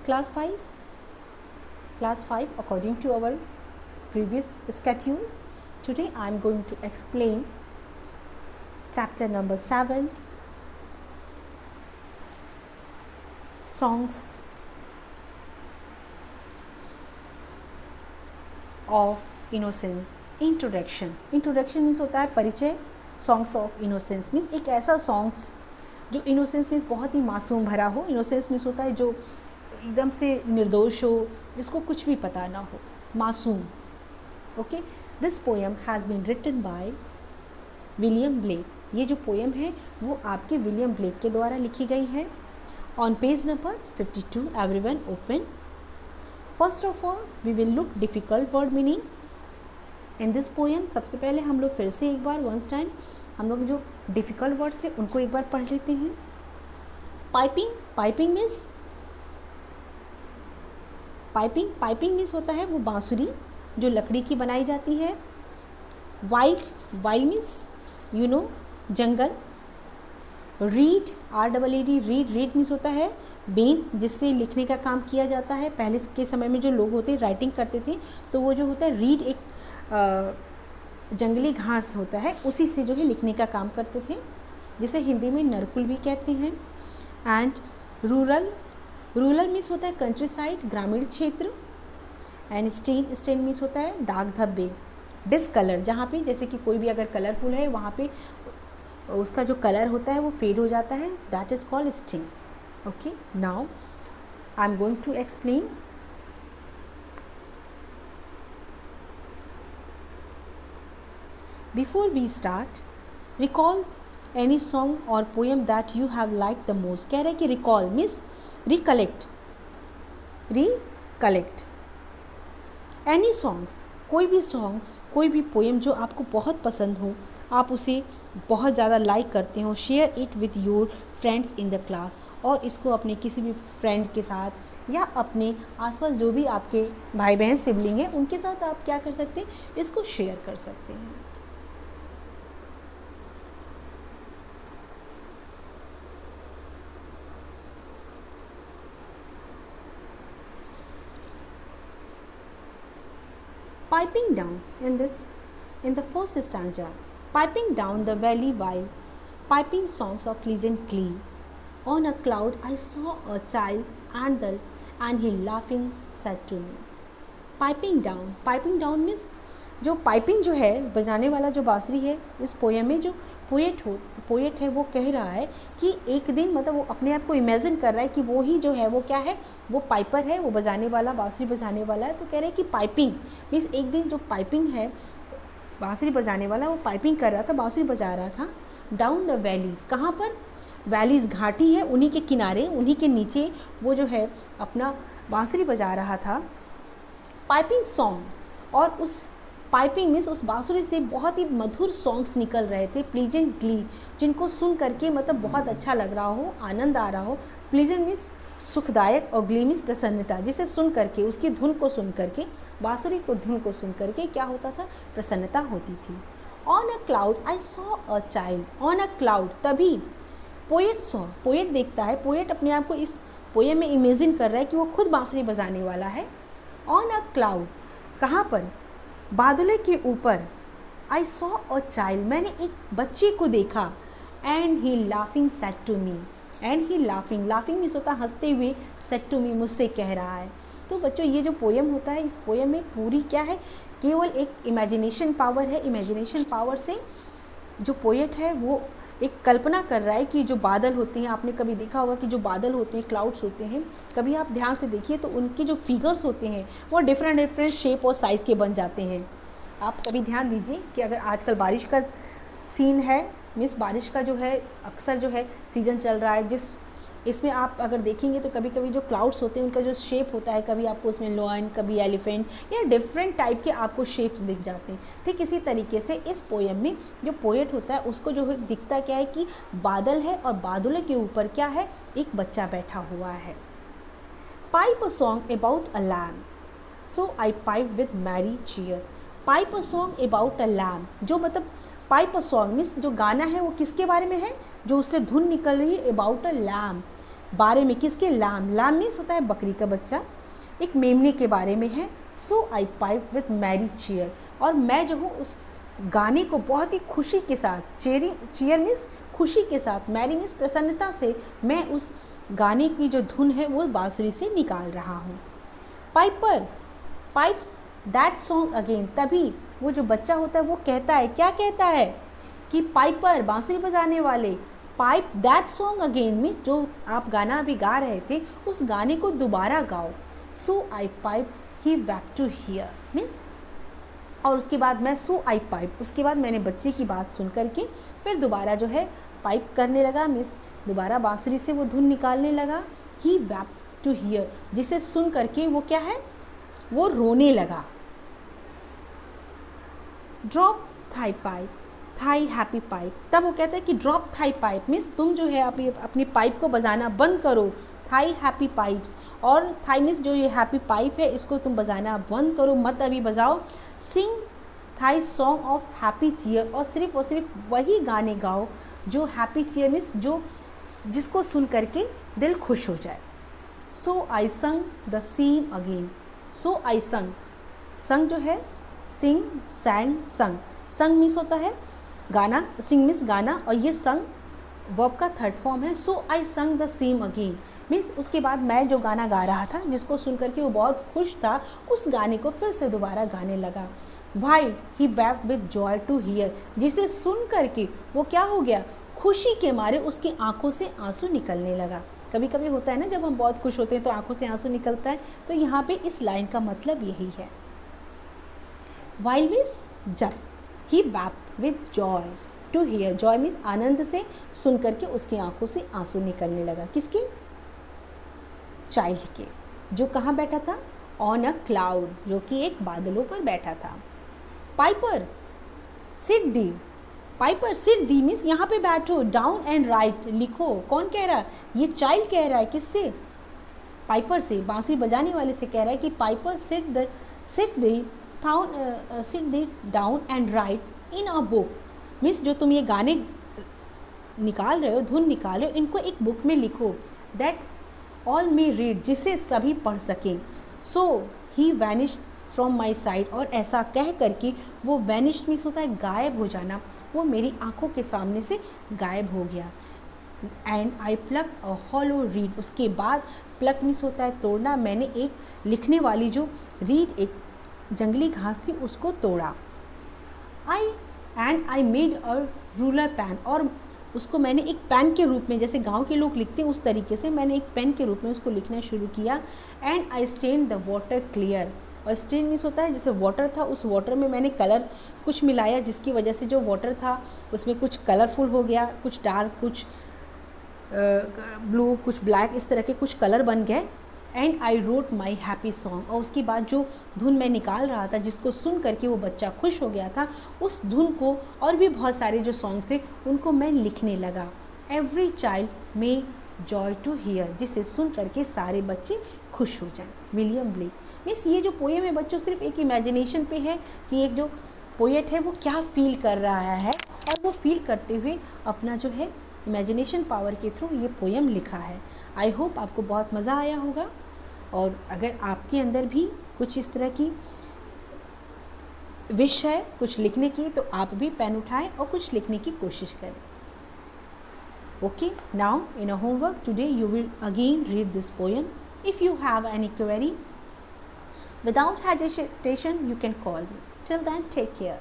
Class 5? Class 5, according to our previous schedule, today I am going to explain chapter number 7, Songs of Innocence. Introduction means होता है परिचय. Songs of innocence means एक ऐसा songs जो innocence means बहुत ही मासूम भरा हो. इनोसेंस मीन्स होता है जो एकदम से निर्दोष हो, जिसको कुछ भी पता ना हो, मासूम. Okay, this poem has been written by William Blake. ये जो पोएम है वो आपके विलियम ब्लेक के द्वारा लिखी गई है. On page number 52, everyone open. First of all we will look difficult word meaning in this poem. सबसे पहले हम लोग फिर से एक बार वंस टाइम हम लोग जो डिफ़िकल्ट वर्ड्स है उनको एक बार पढ़ लेते हैं. पाइपिंग मीन्स होता है वो बांसुरी जो लकड़ी की बनाई जाती है. Wild means you know jungle. Read read means होता है बेन जिससे लिखने का काम किया जाता है. पहले के समय में जो लोग होते राइटिंग करते थे तो वो जो होता है रीड एक जंगली घास होता है उसी से जो है लिखने का काम करते थे, जिसे हिंदी में नरकुल भी कहते हैं. एंड रूरल मीन्स होता है कंट्री साइड, ग्रामीण क्षेत्र. एंड स्टेन मीन्स होता है दाग धब्बे. डिसकलर जहाँ पे जैसे कि कोई भी अगर कलरफुल है वहाँ पे उसका जो कलर होता है वो फेड हो जाता है, that is called stain. Okay, now I am going to explain. Before we start, recall any song or poem that you have liked the most. कह रहे हैं कि recall means recollect. Any songs, कोई भी poem जो आपको बहुत पसंद हो, आप उसे बहुत ज़्यादा लाइक करते हो. Share it with your friends in the class. और इसको अपने किसी भी फ्रेंड के साथ या अपने आसपास जो भी आपके भाई बहन सिबलिंग हैं उनके साथ आप क्या कर सकते हैं, इसको शेयर कर सकते हैं. Piping down in the first stanza, piping down the valley while piping songs of pleasant glee. On a cloud I saw a child and he laughing said to me. Piping down means जो piping जो है बजाने वाला जो बांसुरी है, इस poem में जो पोएट है वो कह रहा है कि एक दिन मतलब वो अपने आप को इमेजिन कर रहा है कि वो ही जो है वो क्या है, वो पाइपर है, वो बजाने वाला बांसुरी बजाने वाला है. तो कह रहे हैं कि पाइपिंग मीन्स एक दिन जो पाइपिंग है बांसुरी बजाने वाला वो पाइपिंग कर रहा था, बांसुरी बजा रहा था. डाउन द वैलीज़, कहाँ पर? वैलीज़ घाटी है, उन्हीं के किनारे, उन्हीं के नीचे वो जो है अपना बांसुरी बजा रहा था. पाइपिंग सॉन्ग, और उस पाइपिंग मीन्स उस बांसुरी से बहुत ही मधुर सॉन्ग्स निकल रहे थे. प्लीजेंट ग्ली, जिनको सुन करके मतलब बहुत अच्छा लग रहा हो, आनंद आ रहा हो. प्लीजेंट मीन्स सुखदायक और ग्ली मीन्स प्रसन्नता, जिसे सुन करके उसकी धुन को सुन करके बांसुरी को धुन को सुन करके क्या होता था, प्रसन्नता होती थी. On a cloud I saw a child. On a cloud, तभी पोएट देखता है, पोएट अपने आप को इस पोएम में इमेजिन कर रहा है कि वो खुद बांसुरी बजाने वाला है. ऑन अ क्लाउड, कहाँ पर? बादलों के ऊपर. आई सॉ अ चाइल्ड, मैंने एक बच्चे को देखा. And he laughing said to me. And he laughing means होता है हंसते हुए, सेड टू मी मुझसे कह रहा है. तो बच्चों ये जो पोएम होता है, इस पोएम में पूरी क्या है, केवल एक इमेजिनेशन पावर है. इमेजिनेशन पावर से जो पोएट है वो एक कल्पना कर रहा है कि जो बादल होते हैं, आपने कभी देखा होगा कि जो बादल होते हैं, क्लाउड्स होते हैं, कभी आप ध्यान से देखिए तो उनके जो फिगर्स होते हैं वो डिफरेंट शेप और साइज़ के बन जाते हैं. आप कभी ध्यान दीजिए कि अगर आजकल बारिश का सीन है, मीन्स बारिश का जो है अक्सर जो है सीज़न चल रहा है, जिस इसमें आप अगर देखेंगे तो कभी कभी जो क्लाउड्स होते हैं उनका जो शेप होता है, कभी आपको उसमें लॉयन, कभी एलिफेंट या डिफरेंट टाइप के आपको शेप्स दिख जाते हैं. ठीक इसी तरीके से इस पोएम में जो पोएट होता है उसको जो है दिखता क्या है कि बादल है और बादलों के ऊपर क्या है, एक बच्चा बैठा हुआ है. Pipe a song about a lamb, so I pipe with merry cheer. Pipe a song about a lamb, जो मतलब पाइप अ सॉन्ग मीन्स जो गाना है वो किसके बारे में है, जो उससे धुन निकल रही है, अबाउट अ लैम्ब, बारे में, किसके? लैम। लैम मीन्स होता है बकरी का बच्चा, एक मेमने के बारे में है। सो I pipe with Mary cheer, और मैं जो हूँ उस गाने को बहुत ही खुशी के साथ, चीयर मीन्स खुशी के साथ, मैरी मीन्स प्रसन्नता से, मैं उस गाने की जो धुन है वो बांसुरी से निकाल रहा हूँ। Piper pipe that song again, तभी वो जो बच्चा होता है वो कहता है, क्या कहता है? कि पाइपर, बांसुरी बजाने वाले, pipe that song again means जो आप गाना अभी गा रहे थे उस गाने को दोबारा गाओ। So I pipe he wept to hear means, और उसके बाद मैं सो आई पाइप, उसके बाद मैंने बच्चे की बात सुन करके फिर दोबारा जो है पाइप करने लगा मीन्स दोबारा बांसुरी से वो धुन निकालने लगा। ही वैप टू हियर, जिसे सुन करके वो क्या है? वो रोने लगा। Drop thy pipe, thy happy pipe, तब वो कहता है कि ड्रॉप थाई पाइप मीन्स तुम जो है अपनी पाइप को बजाना बंद करो। थाई हैप्पी पाइप्स, और थाई मीन्स जो ये हैप्पी पाइप है इसको तुम बजाना बंद करो, मत अभी बजाओ। Sing thy song of happy cheer, और सिर्फ वही गाने गाओ जो हैप्पी चीयर मीन्स जो जिसको सुन करके दिल खुश हो जाए। सो आई संग द सेम अगेन, सो आई संग, संग जो है सिंग, सैंग, संग, संग मीन्स होता है गाना, सिंग मीन्स गाना, और ये संग वर्ब का थर्ड फॉर्म है। सो आई संग द सेम अगेन मीन्स उसके बाद मैं जो गाना गा रहा था जिसको सुन करके वो बहुत खुश था, उस गाने को फिर से दोबारा गाने लगा। While he wept with joy to hear, जिसे सुन करके वो क्या हो गया? खुशी के मारे उसकी आंखों से आंसू निकलने लगा। कभी कभी होता है ना, जब हम बहुत खुश होते हैं तो आंखों से आंसू निकलता है, तो यहाँ पे इस लाइन का मतलब यही है। वाइल मीन्स जब, he wept with joy to hear, joy means आनंद से सुन करके उसकी आंखों से आंसू निकलने लगा। किसके? चाइल्ड के, जो कहाँ बैठा था? ऑन अ क्लाउड, जो कि एक बादलों पर बैठा था। पाइपर सिट दी, पाइपर सिट दी मीन्स यहाँ पे बैठो, डाउन एंड राइट लिखो। कौन कह रहा है? ये चाइल्ड कह रहा है। किससे? पाइपर से, बांसुरी बजाने वाले से कह रहा है कि piper sit thee down and write in a book means जो तुम ये गाने निकाल रहे हो, धुन निकाल रहे हो, इनको एक बुक में लिखो। दैट ऑल मे रीड, जिसे सभी पढ़ सकें। सो ही वैनिश फ्रॉम माई साइड, और ऐसा कह करके वो वैनिश मीन्स होता है गायब हो जाना, वो मेरी आंखों के सामने से गायब हो गया। And I pluck a hollow reed, उसके बाद प्लक मीन्स होता है तोड़ना, मैंने एक लिखने वाली जो रीड, एक जंगली घास थी, उसको तोड़ा। I made a ruler pen, और उसको मैंने एक पेन के रूप में, जैसे गांव के लोग लिखते हैं उस तरीके से मैंने एक पेन के रूप में उसको लिखना शुरू किया। And I stand the water clear, और स्टेन मीन्स होता है जैसे वाटर था, उस वाटर में मैंने कलर कुछ मिलाया, जिसकी वजह से जो वाटर था उसमें कुछ कलरफुल हो गया, कुछ डार्क, कुछ ब्लू, कुछ ब्लैक, इस तरह के कुछ कलर बन गए। And I wrote my happy song, और उसके बाद जो धुन मैं निकाल रहा था जिसको सुन करके वो बच्चा खुश हो गया था, उस धुन को और भी बहुत सारे जो सॉन्ग्स थे उनको मैं लिखने लगा। Every child may joy to hear, जिसे सुन करके सारे बच्चे खुश हो जाएं। विलियम ब्लेक मीन्स ये जो पोएम है बच्चों सिर्फ एक इमेजिनेशन पे है कि एक जो पोएट है वो क्या फील कर रहा है, और वो फील करते हुए अपना जो है इमेजिनेशन पावर के थ्रू ये पोएम लिखा है। आई होप आपको बहुत मज़ा आया होगा, और अगर आपके अंदर भी कुछ इस तरह की विश है कुछ लिखने की, तो आप भी पेन उठाएं और कुछ लिखने की कोशिश करें। Okay, now in a homework today you will again read this poem. If you have any query, without hesitation you can call me. Till then, take care.